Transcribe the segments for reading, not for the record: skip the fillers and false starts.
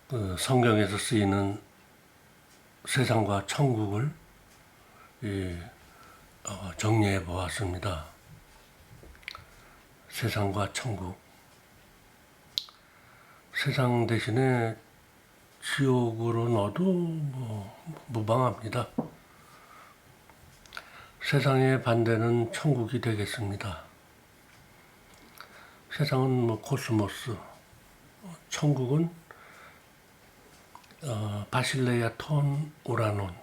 그 성경에서 쓰이는 세상과 천국을 정리해 보았습니다. 세상과 천국. 세상 대신에 지옥으로 넣어도 무방합니다. 세상의 반대는 천국이 되겠습니다. 세상은 코스모스, 천국은 바실레아 톤 우라논,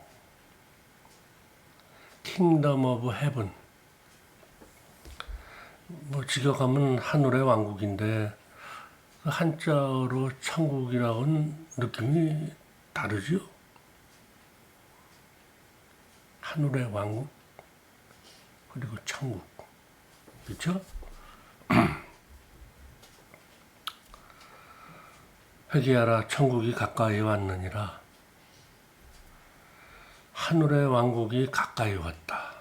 킹덤 오브 헤븐. 직역하면 하늘의 왕국인데 그 한자로 천국이라고는 느낌이 다르죠. 하늘의 왕국 그리고 천국, 그렇죠? 회개하라, 천국이 가까이 왔느니라. 하늘의 왕국이 가까이 왔다.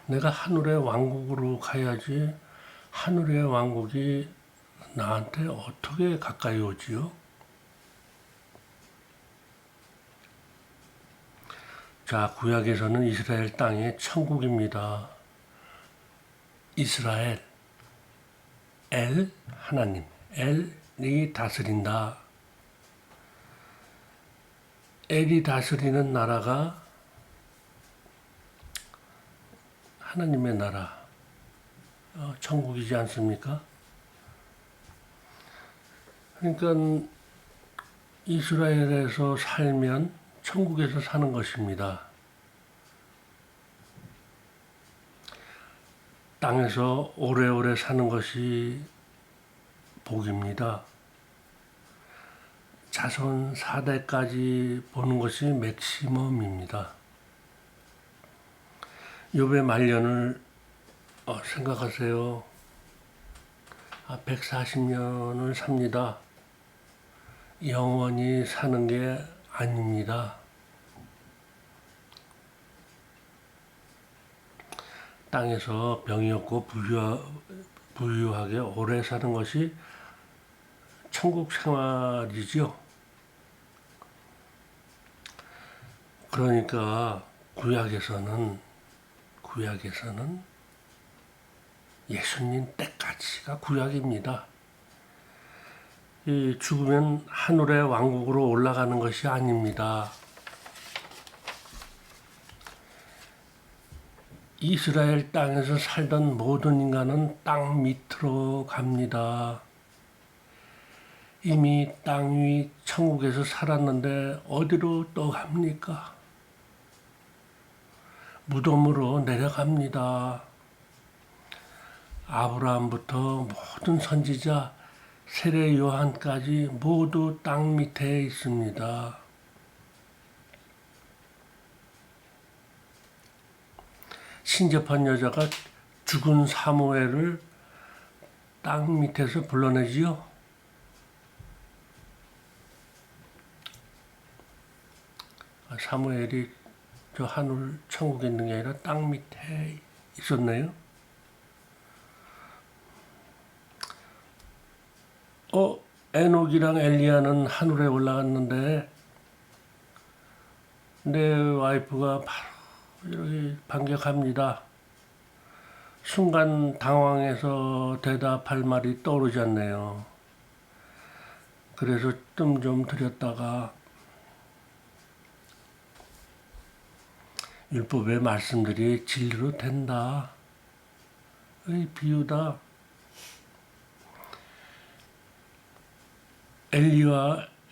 내가 하늘의 왕국으로 가야지 하늘의 왕국이 나한테 어떻게 가까이 오지요? 자, 구약에서는 이스라엘 땅이 천국입니다. 이스라엘, 엘, 하나님, 엘이 다스린다. 엘이 다스리는 나라가 하나님의 나라, 천국이지 않습니까? 그러니까 이스라엘에서 살면 천국에서 사는 것입니다. 땅에서 오래오래 사는 것이 복입니다. 자손 4대까지 보는 것이 맥시멈입니다. 욥의 말년을 생각하세요. 140년을 삽니다. 영원히 사는 게 아닙니다. 땅에서 병이 없고 부유하게 오래 사는 것이 천국 생활이죠. 그러니까 구약에서는 예수님 때까지가 구약입니다. 이 죽으면 하늘의 왕국으로 올라가는 것이 아닙니다. 이스라엘 땅에서 살던 모든 인간은 땅 밑으로 갑니다. 이미 땅 위 천국에서 살았는데 어디로 또 갑니까? 무덤으로 내려갑니다. 아브라함부터 모든 선지자, 세례 요한까지 모두 땅 밑에 있습니다. 신접한 여자가 죽은 사무엘을 땅 밑에서 불러내지요. 사무엘이 저 하늘 천국에 있는 게 아니라 땅 밑에 있었네요. 에녹이랑 엘리야는 하늘에 올라갔는데 내 와이프가 바로 이렇게 반격합니다. 순간 당황해서 대답할 말이 떠오르지 않네요. 그래서 뜸 좀 들였다가 율법의 말씀들이 진리로 된다. 비유다.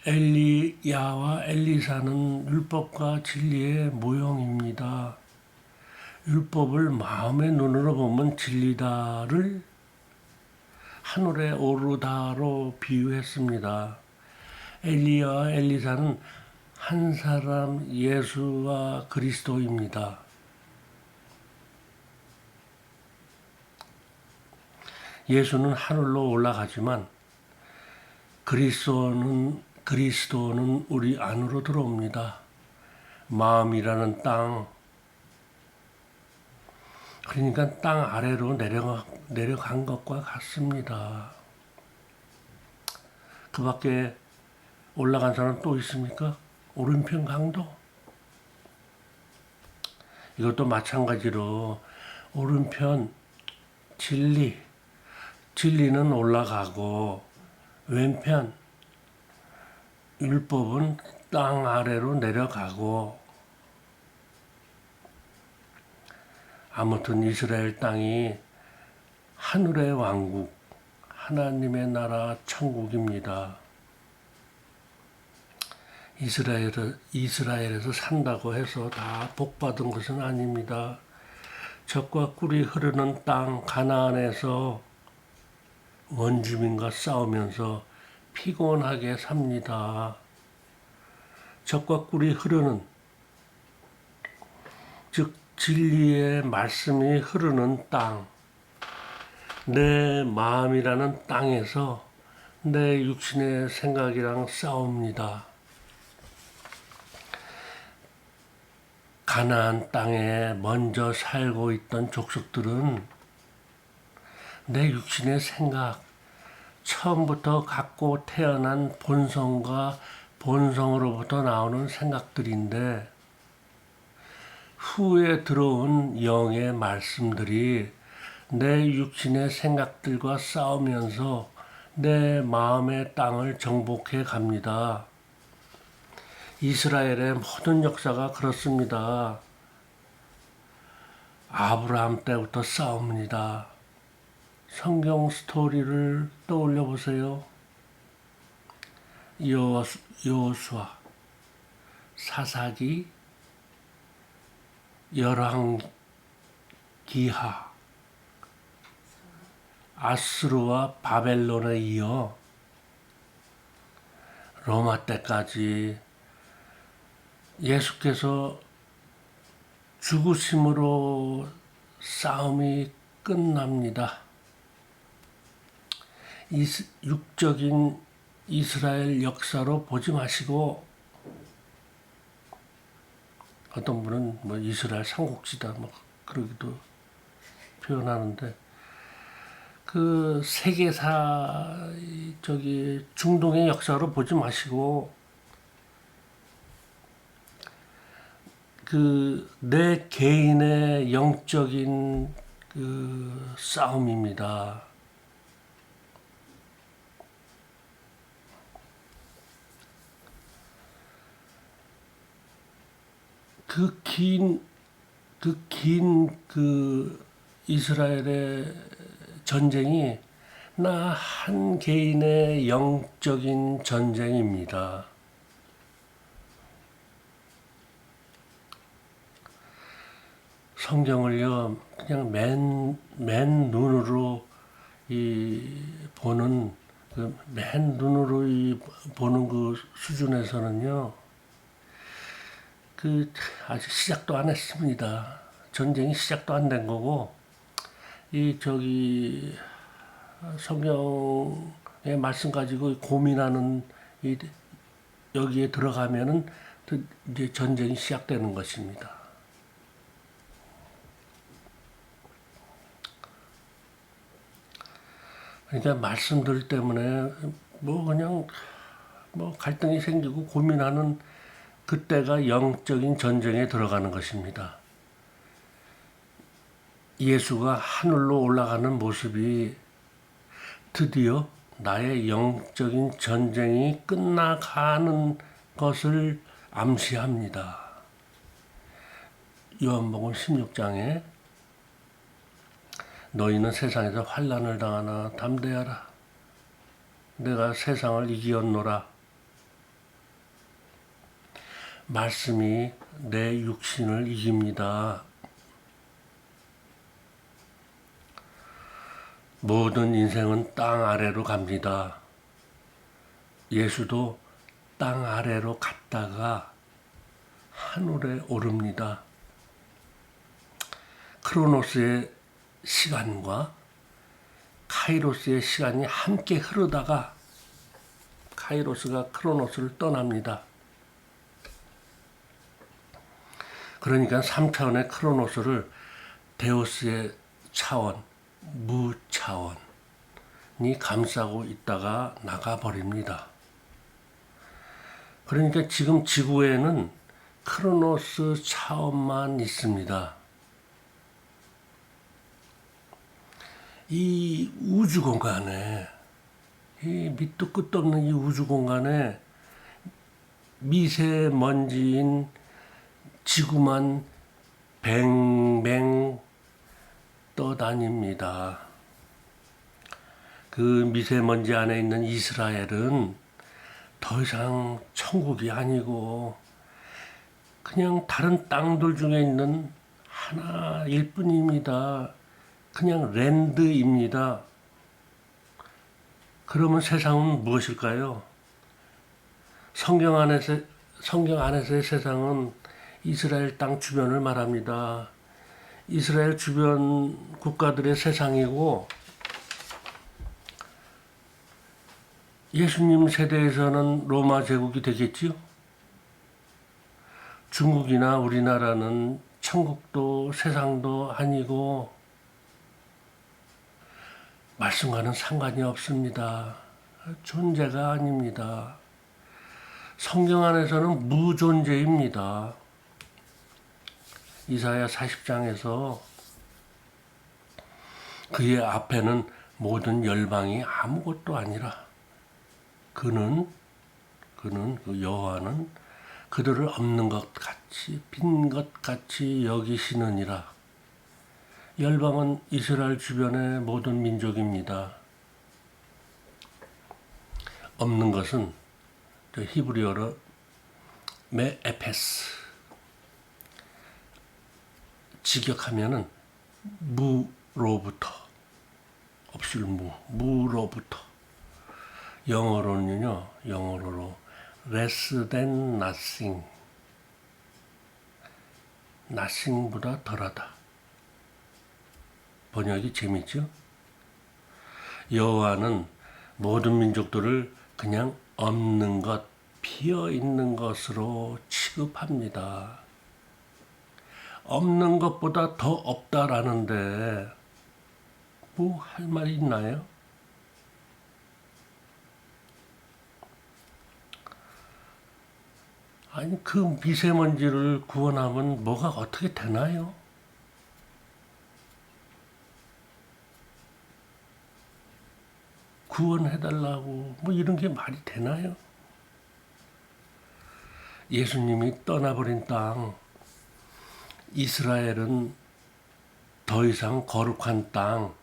엘리야와 엘리사는 율법과 진리의 모형입니다. 율법을 마음의 눈으로 보면 진리다를 하늘에 오르다로 비유했습니다. 엘리야와 엘리사는 한 사람 예수와 그리스도입니다. 예수는 하늘로 올라가지만 그리스도는 우리 안으로 들어옵니다. 마음이라는 땅, 그러니까 땅 아래로 내려간 것과 같습니다. 그 밖에 올라간 사람 또 있습니까? 오른편 강도. 이것도 마찬가지로 오른편 진리는 올라가고 왼편 율법은 땅 아래로 내려가고, 아무튼 이스라엘 땅이 하늘의 왕국, 하나님의 나라 천국입니다. 이스라엘에서 산다고 해서 다 복받은 것은 아닙니다. 젖과 꿀이 흐르는 땅 가나안에서 원주민과 싸우면서 피곤하게 삽니다. 젖과 꿀이 흐르는, 즉 진리의 말씀이 흐르는 땅, 내 마음이라는 땅에서 내 육신의 생각이랑 싸웁니다. 가나안 땅에 먼저 살고 있던 족속들은 내 육신의 생각, 처음부터 갖고 태어난 본성과 본성으로부터 나오는 생각들인데, 후에 들어온 영의 말씀들이 내 육신의 생각들과 싸우면서 내 마음의 땅을 정복해 갑니다. 이스라엘의 모든 역사가 그렇습니다. 아브라함 때부터 싸웁니다. 성경 스토리를 떠올려 보세요. 여호수아, 사사기, 열왕, 기하, 아수르와 바벨론에 이어 로마 때까지 예수께서 죽으심으로 싸움이 끝납니다. 육적인 이스라엘 역사로 보지 마시고, 어떤 분은 뭐 이스라엘 삼국지다 뭐 그러기도 표현하는데, 그 세계사 중동의 역사로 보지 마시고 그 내 개인의 영적인 그 싸움입니다. 그 긴 이스라엘의 전쟁이 나 한 개인의 영적인 전쟁입니다. 성경을요, 그냥 맨 눈으로 보는 그 수준에서는요, 아직 시작도 안 했습니다. 전쟁이 시작도 안 된 거고, 성경의 말씀 가지고 고민하는 여기에 들어가면은 이제 전쟁이 시작되는 것입니다. 그러니까 말씀들 때문에 그냥 갈등이 생기고 고민하는 그때가 영적인 전쟁에 들어가는 것입니다. 예수가 하늘로 올라가는 모습이 드디어 나의 영적인 전쟁이 끝나가는 것을 암시합니다. 요한복음 16장에 너희는 세상에서 환난을 당하나 담대하라. 내가 세상을 이기었노라. 말씀이 내 육신을 이깁니다. 모든 인생은 땅 아래로 갑니다. 예수도 땅 아래로 갔다가 하늘에 오릅니다. 크로노스의 시간과 카이로스의 시간이 함께 흐르다가 카이로스가 크로노스를 떠납니다. 그러니까 3차원의 크로노스를 데우스의 차원, 무차원이 감싸고 있다가 나가버립니다. 그러니까 지금 지구에는 크로노스 차원만 있습니다. 이 우주 공간에, 이 밑도 끝도 없는 이 우주 공간에 미세먼지인 지구만 뱅뱅 떠다닙니다. 그 미세먼지 안에 있는 이스라엘은 더 이상 천국이 아니고 그냥 다른 땅들 중에 있는 하나일 뿐입니다. 그냥 랜드입니다. 그러면 세상은 무엇일까요? 성경 안에서의 세상은 이스라엘 땅 주변을 말합니다. 이스라엘 주변 국가들의 세상이고, 예수님 세대에서는 로마 제국이 되겠지요? 중국이나 우리나라는 천국도 세상도 아니고 말씀과는 상관이 없습니다. 존재가 아닙니다. 성경 안에서는 무존재입니다. 이사야 40장에서 그의 앞에는 모든 열방이 아무것도 아니라 그는 그 여호와는 그들을 없는 것 같이 빈 것 같이 여기시느니라. 열방은 이스라엘 주변의 모든 민족입니다. 없는 것은 히브리어로 메에페스, 직역하면은 무로부터, 없을 무로부터. 영어로는 less than nothing, nothing보다 덜하다. 번역이 재밌죠? 여호와는 모든 민족들을 그냥 없는 것, 비어 있는 것으로 취급합니다. 없는 것보다 더 없다라는데 뭐 할 말이 있나요? 아니 그 미세먼지를 구원하면 뭐가 어떻게 되나요? 구원해달라고 뭐 이런 게 말이 되나요? 예수님이 떠나버린 땅, 이스라엘은 더 이상 거룩한 땅,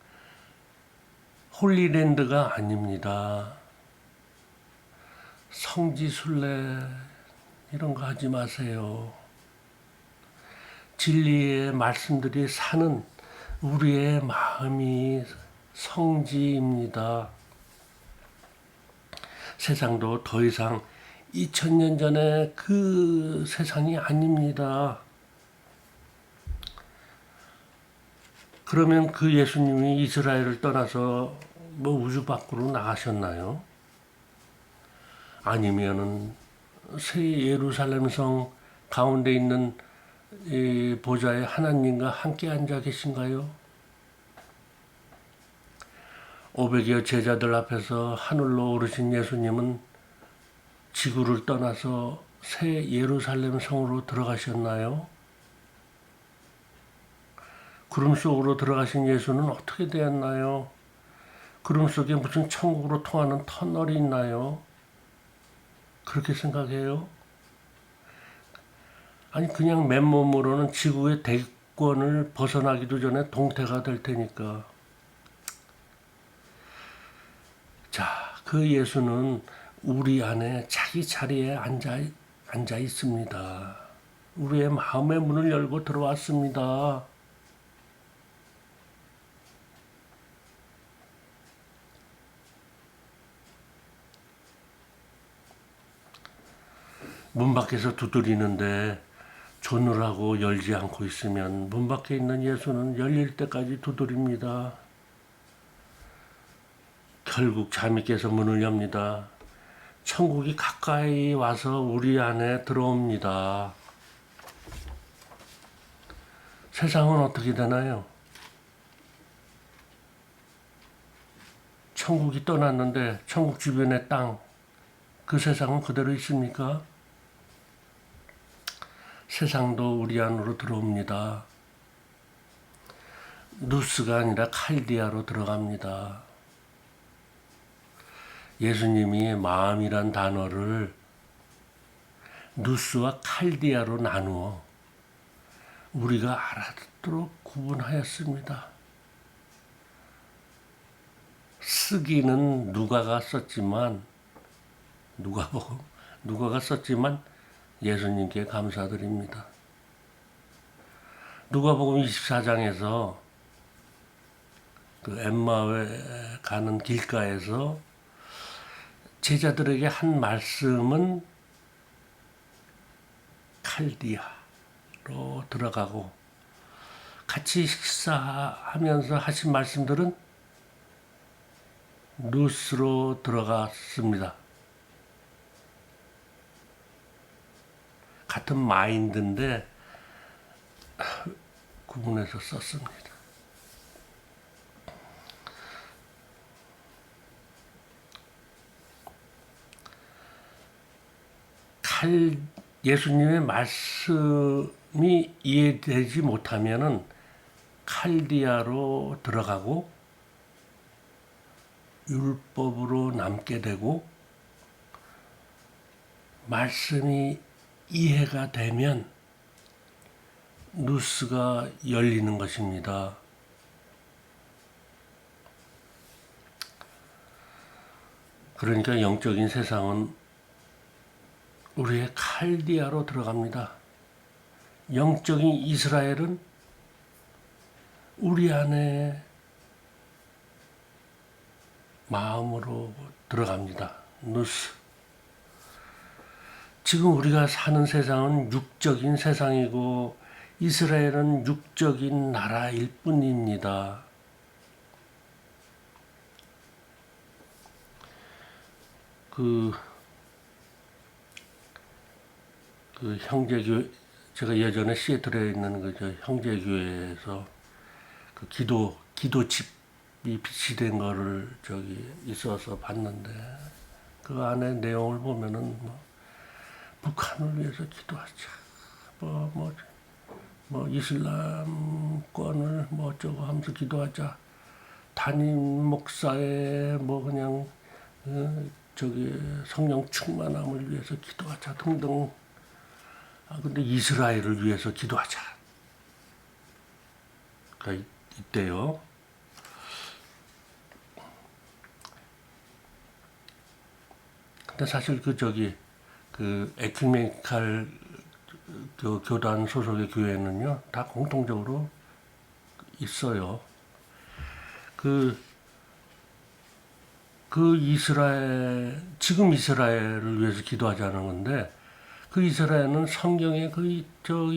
홀리랜드가 아닙니다. 성지순례 이런 거 하지 마세요. 진리의 말씀들이 사는 우리의 마음이 성지입니다. 세상도 더 이상 2000년 전에 그 세상이 아닙니다. 그러면 그 예수님이 이스라엘을 떠나서 뭐 우주 밖으로 나가셨나요? 아니면은 새 예루살렘 성 가운데 있는 이 보좌에 하나님과 함께 앉아 계신가요? 500여 제자들 앞에서 하늘로 오르신 예수님은 지구를 떠나서 새 예루살렘 성으로 들어가셨나요? 구름 속으로 들어가신 예수는 어떻게 되었나요? 구름 속에 무슨 천국으로 통하는 터널이 있나요? 그렇게 생각해요? 아니 그냥 맨몸으로는 지구의 대권을 벗어나기도 전에 동태가 될 테니까. 자, 그 예수는 우리 안에 자기 자리에 앉아 있습니다. 우리의 마음의 문을 열고 들어왔습니다. 문 밖에서 두드리는데 조느라고 열지 않고 있으면 문 밖에 있는 예수는 열릴 때까지 두드립니다. 결국 잠이 깨서 문을 엽니다. 천국이 가까이 와서 우리 안에 들어옵니다. 세상은 어떻게 되나요? 천국이 떠났는데 천국 주변의 땅, 그 세상은 그대로 있습니까? 세상도 우리 안으로 들어옵니다. 누스가 아니라 칼디아로 들어갑니다. 예수님이 마음이란 단어를 누스와 칼디아로 나누어 우리가 알아듣도록 구분하였습니다. 쓰기는 누가가 썼지만 누가가 썼지만 예수님께 감사드립니다. 누가복음 24장에서 그 엠마오에 가는 길가에서 제자들에게 한 말씀은 칼디아로 들어가고 같이 식사하면서 하신 말씀들은 누스로 들어갔습니다. 같은 마인드인데 구분해서 썼습니다. 예수님의 말씀이 이해되지 못하면은 칼디아로 들어가고 율법으로 남게 되고, 말씀이 이해가 되면 누스가 열리는 것입니다. 그러니까 영적인 세상은 우리의 칼디아로 들어갑니다. 영적인 이스라엘은 우리 안에 마음으로 들어갑니다. 누스. 지금 우리가 사는 세상은 육적인 세상이고 이스라엘은 육적인 나라일 뿐입니다. 그 형제교회, 제가 예전에 시애틀에 있는 그 형제교회에서 그 기도집이 비치된 거를 있어서 봤는데, 그 안에 내용을 보면은 북한을 위해서 기도하자, 이슬람권을 어쩌고 하면서 기도하자, 담임 목사의 그냥 성령 충만함을 위해서 기도하자 등등. 근데 이스라엘을 위해서 기도하자. 그러니까 있대요. 근데 사실 에큐메니칼 교단 소속의 교회는요, 다 공통적으로 있어요. 지금 이스라엘을 위해서 기도하자는 건데, 그 이스라엘은 성경의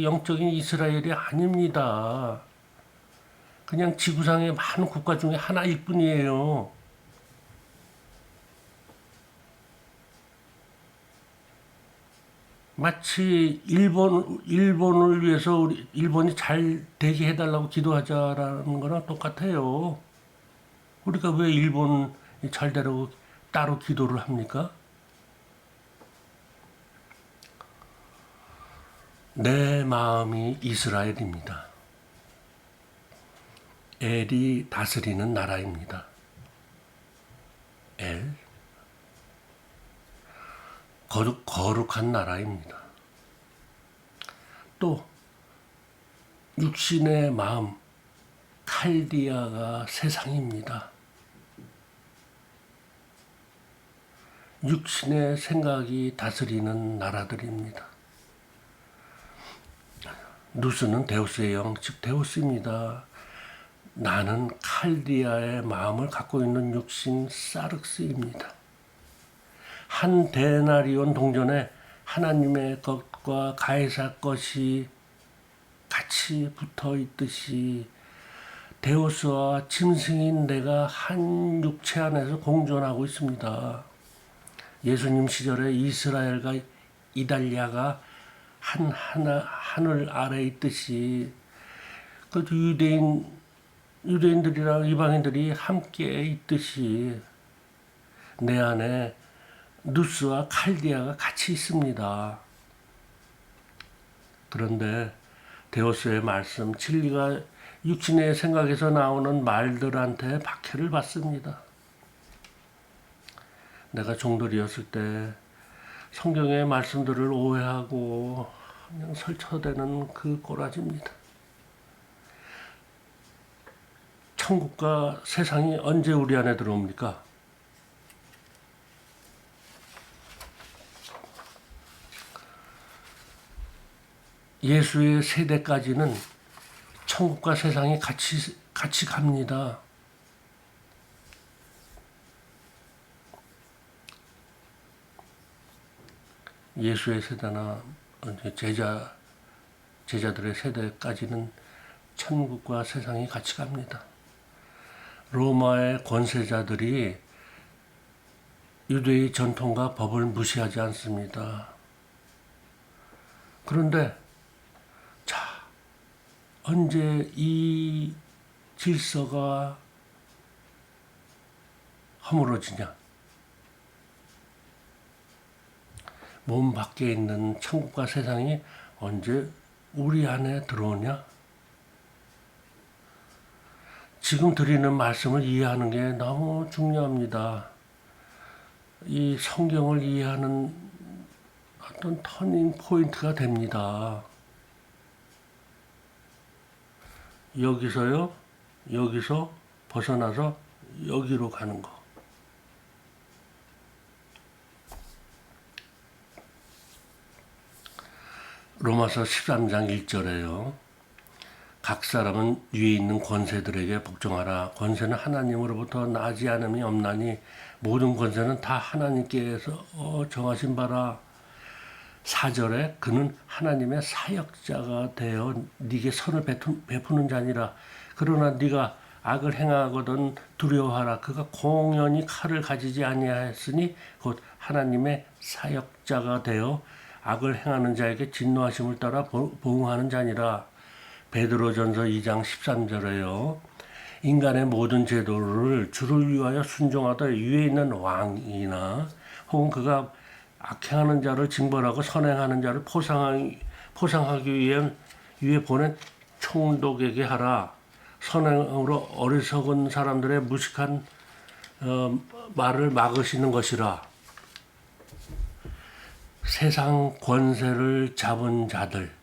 영적인 이스라엘이 아닙니다. 그냥 지구상의 많은 국가 중에 하나일 뿐이에요. 마치 일본을 위해서 일본이 잘 되게 해달라고 기도하자라는 거랑 똑같아요. 우리가 왜 일본이 잘 되라고 따로 기도를 합니까? 내 마음이 이스라엘입니다. 엘이 다스리는 나라입니다. 엘. 거룩한 나라입니다. 또 육신의 마음, 칼디아가 세상입니다. 육신의 생각이 다스리는 나라들입니다. 누스는 데우스의 영, 즉 데우스입니다. 나는 칼디아의 마음을 갖고 있는 육신 사륵스입니다. 한 데나리온 동전에 하나님의 것과 가이사 것이 같이 붙어 있듯이 데우스와 짐승인 내가 한 육체 안에서 공존하고 있습니다. 예수님 시절에 이스라엘과 이달리아가 하늘 아래 있듯이 그 유대인들이랑 이방인들이 함께 있듯이 내 안에 누스와 칼디아가 같이 있습니다. 그런데 데오스의 말씀, 진리가 육신의 생각에서 나오는 말들한테 박해를 받습니다. 내가 종들이었을 때 성경의 말씀들을 오해하고 그냥 설쳐대는 그 꼬라지입니다. 천국과 세상이 언제 우리 안에 들어옵니까? 예수의 세대까지는 천국과 세상이 같이 갑니다. 예수의 세대나 제자들의 세대까지는 천국과 세상이 같이 갑니다. 로마의 권세자들이 유대의 전통과 법을 무시하지 않습니다. 그런데 언제 이 질서가 허물어지냐? 몸 밖에 있는 천국과 세상이 언제 우리 안에 들어오냐? 지금 드리는 말씀을 이해하는 게 너무 중요합니다. 이 성경을 이해하는 어떤 터닝 포인트가 됩니다. 여기서 벗어나서 여기로 가는 거. 로마서 13장 1절에요. 각 사람은 위에 있는 권세들에게 복종하라. 권세는 하나님으로부터 나지 않음이 없나니 모든 권세는 다 하나님께서 정하신 바라. 4절에 그는 하나님의 사역자가 되어 네게 선을 베푸는 자니라. 그러나 네가 악을 행하거든 두려워하라. 그가 공연히 칼을 가지지 아니하였으니 곧 하나님의 사역자가 되어 악을 행하는 자에게 진노하심을 따라 보응하는 자니라. 베드로전서 2장 13절에요. 인간의 모든 제도를 주를 위하여 순종하다 위에 있는 왕이나 혹은 그가 악행하는 자를 징벌하고 선행하는 자를 포상하기 위해 보낸 총독에게 하라. 선행으로 어리석은 사람들의 무식한 말을 막으시는 것이라. 세상 권세를 잡은 자들,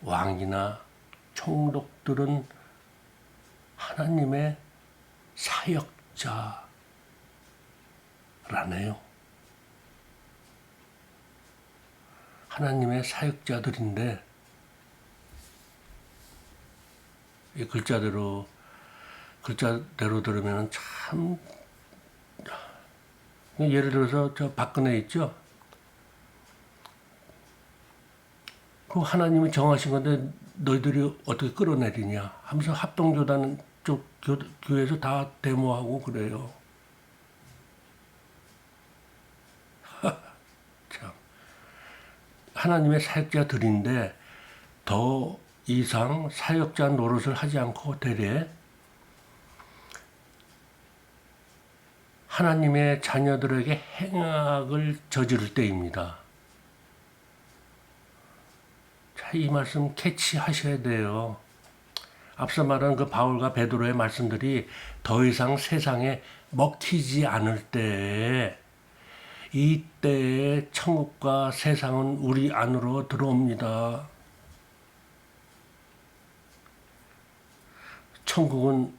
왕이나 총독들은 하나님의 사역자라네요. 하나님의 사역자들인데 이 글자대로 들으면 참, 예를 들어서 저 박근혜 있죠? 그 하나님이 정하신 건데 너희들이 어떻게 끌어내리냐 하면서 합동교단 쪽 교회에서 다 데모하고 그래요. 참. 하나님의 사역자들인데 더 이상 사역자 노릇을 하지 않고 되레 하나님의 자녀들에게 행악을 저지를 때입니다. 자, 이 말씀 캐치하셔야 돼요. 앞서 말한 그 바울과 베드로의 말씀들이 더 이상 세상에 먹히지 않을 때에 이때에 천국과 세상은 우리 안으로 들어옵니다. 천국은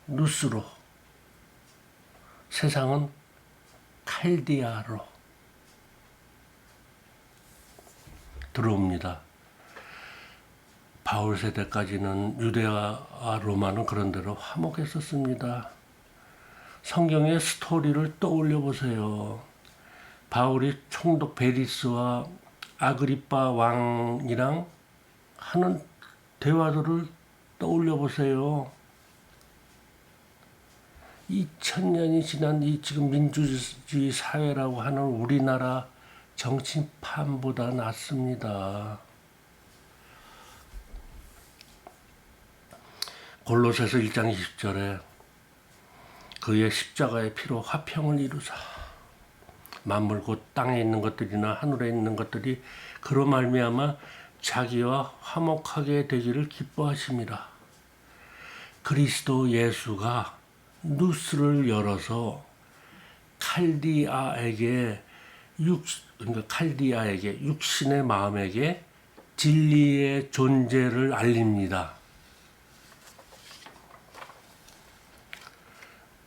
누스로, 세상은 칼디아로 들어옵니다. 바울 세대까지는 유대와 로마는 그런 대로 화목했었습니다. 성경의 스토리를 떠올려 보세요. 바울이 총독 베리스와 아그리빠 왕이랑 하는 대화들을 떠올려 보세요. 2000년이 지난 이 지금 민주주의 사회라고 하는 우리나라 정치판보다 낫습니다. 골로새서 1장 20절에 그의 십자가의 피로 화평을 이루사 만물 곧 땅에 있는 것들이나 하늘에 있는 것들이 그로 말미암아 자기와 화목하게 되기를 기뻐하심이라. 그리스도 예수가 누스를 열어서 칼디아에게 육신의 마음에게 진리의 존재를 알립니다.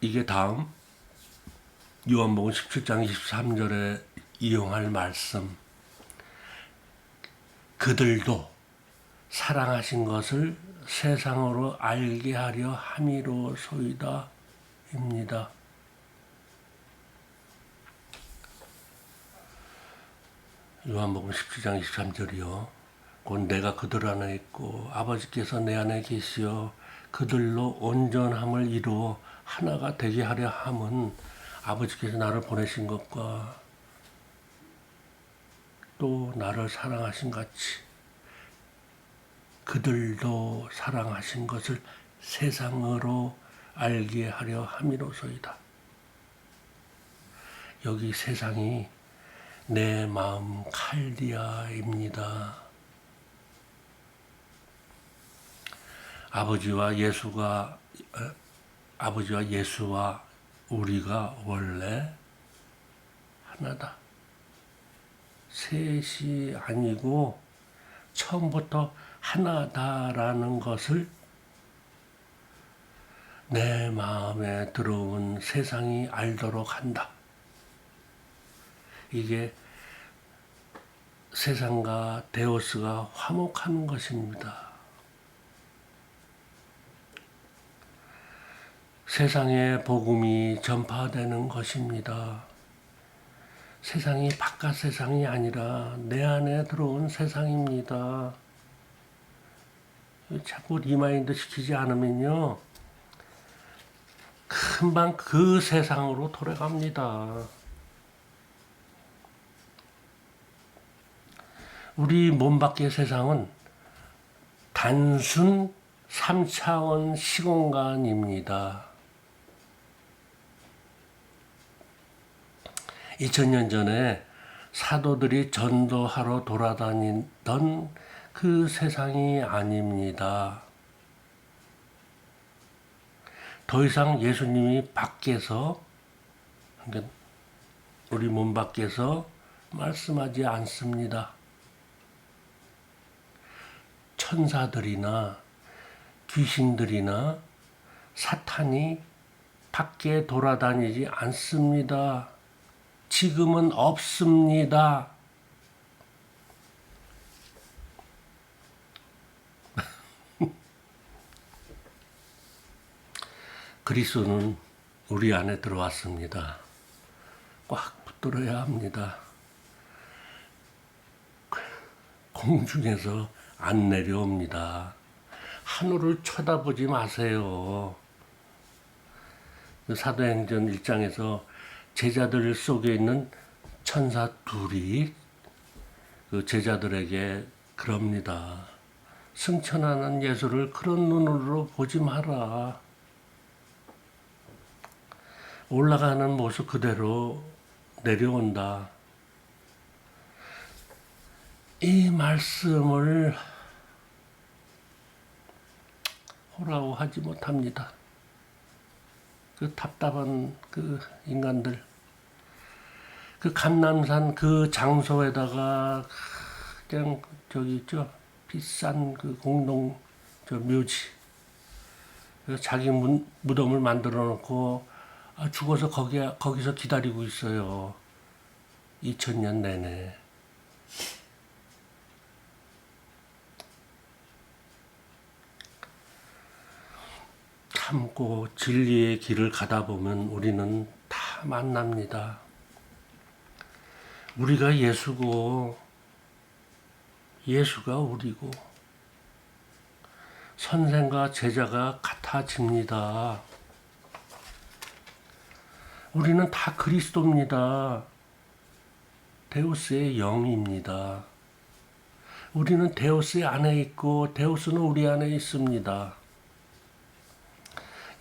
이게 다음 요한복음 17장 23절에 이용할 말씀. 그들도 사랑하신 것을 세상으로 알게 하려 함이로소이다 입니다. 요한복음 17장 23절이요. 곧 내가 그들 안에 있고 아버지께서 내 안에 계시어 그들로 온전함을 이루어 하나가 되게 하려 함은 아버지께서 나를 보내신 것과 또 나를 사랑하신 같이 그들도 사랑하신 것을 세상으로 알게 하려 함이로소이다. 여기 세상이 내 마음 칼디아입니다. 아버지와 예수와 우리가 원래 하나다. 셋이 아니고 처음부터 하나다라는 것을 내 마음에 들어온 세상이 알도록 한다. 이게 세상과 데오스가 화목하는 것입니다. 세상에 복음이 전파되는 것입니다. 세상이 바깥 세상이 아니라 내 안에 들어온 세상입니다. 자꾸 리마인드 시키지 않으면요, 금방 그 세상으로 돌아갑니다. 우리 몸 밖의 세상은 단순 3차원 시공간입니다. 2000년 전에 사도들이 전도하러 돌아다니던 그 세상이 아닙니다. 더 이상 예수님이 밖에서, 우리 몸 밖에서 말씀하지 않습니다. 천사들이나 귀신들이나 사탄이 밖에 돌아다니지 않습니다. 지금은 없습니다. 그리스도는 우리 안에 들어왔습니다. 꽉 붙들어야 합니다. 공중에서 안 내려옵니다. 하늘을 쳐다보지 마세요. 사도행전 1장에서 제자들 속에 있는 천사 둘이 그 제자들에게 그럽니다. 승천하는 예수를 그런 눈으로 보지 마라. 올라가는 모습 그대로 내려온다. 이 말씀을 호라고 하지 못합니다. 그 답답한 그 인간들, 그 감람산 그 장소에다가 그냥 저기 있죠, 비싼 그 공동 저 묘지, 자기 무덤을 만들어 놓고 죽어서 거기서 기다리고 있어요. 2000년 내내. 참고 진리의 길을 가다 보면 우리는 다 만납니다. 우리가 예수고 예수가 우리고 선생과 제자가 같아집니다. 우리는 다 그리스도입니다. 데우스의 영입니다. 우리는 데우스 안에 있고 데우스는 우리 안에 있습니다.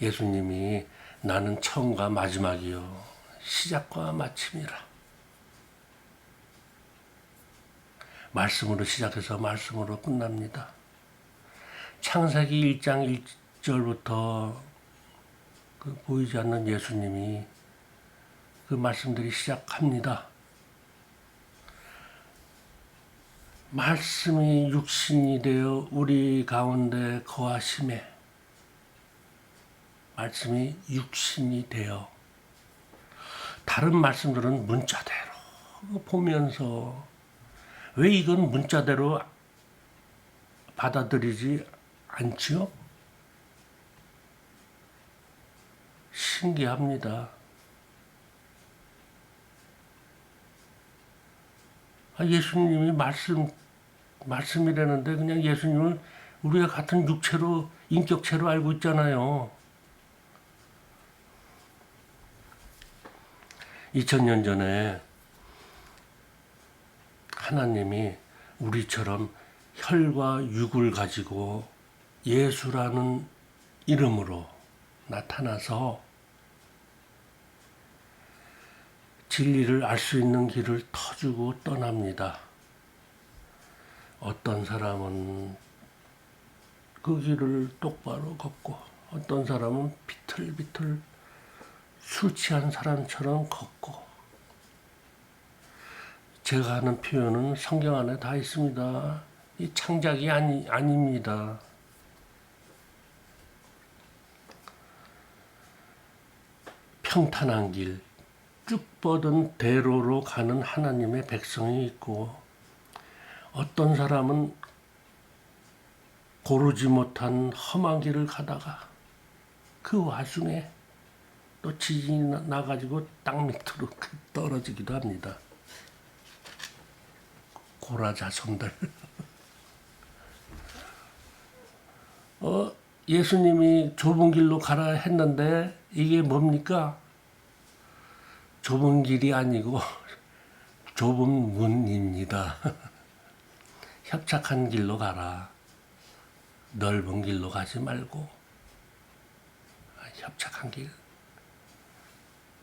예수님이 나는 처음과 마지막이요 시작과 마침이라. 말씀으로 시작해서 말씀으로 끝납니다. 창세기 1장 1절부터 그 보이지 않는 예수님이 그 말씀들이 시작합니다. 말씀이 육신이 되어 우리 가운데 거하심에, 말씀이 육신이 되어, 다른 말씀들은 문자대로 보면서 왜 이건 문자대로 받아들이지 않지요? 신기합니다. 예수님이 말씀이라는데 그냥 예수님을 우리가 같은 육체로, 인격체로 알고 있잖아요. 2000년 전에 하나님이 우리처럼 혈과 육을 가지고 예수라는 이름으로 나타나서 진리를 알 수 있는 길을 터주고 떠납니다. 어떤 사람은 그 길을 똑바로 걷고 어떤 사람은 비틀비틀 술 취한 사람처럼 걷고, 제가 하는 표현은 성경 안에 다 있습니다. 이 창작이 아닙니다. 평탄한 길, 쭉 뻗은 대로로 가는 하나님의 백성이 있고, 어떤 사람은 고르지 못한 험한 길을 가다가 그 와중에 또 지진이 나가지고 땅 밑으로 떨어지기도 합니다. 고라자손들. 예수님이 좁은 길로 가라 했는데 이게 뭡니까? 좁은 길이 아니고 좁은 문입니다. 협착한 길로 가라. 넓은 길로 가지 말고 협착한 길.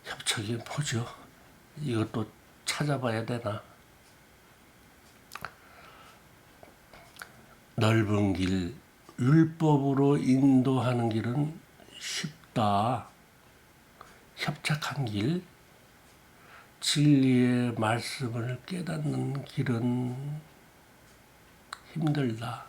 협착이 뭐죠? 이것도 찾아봐야 되나? 넓은 길, 율법으로 인도하는 길은 쉽다. 협착한 길, 진리의 말씀을 깨닫는 길은 힘들다.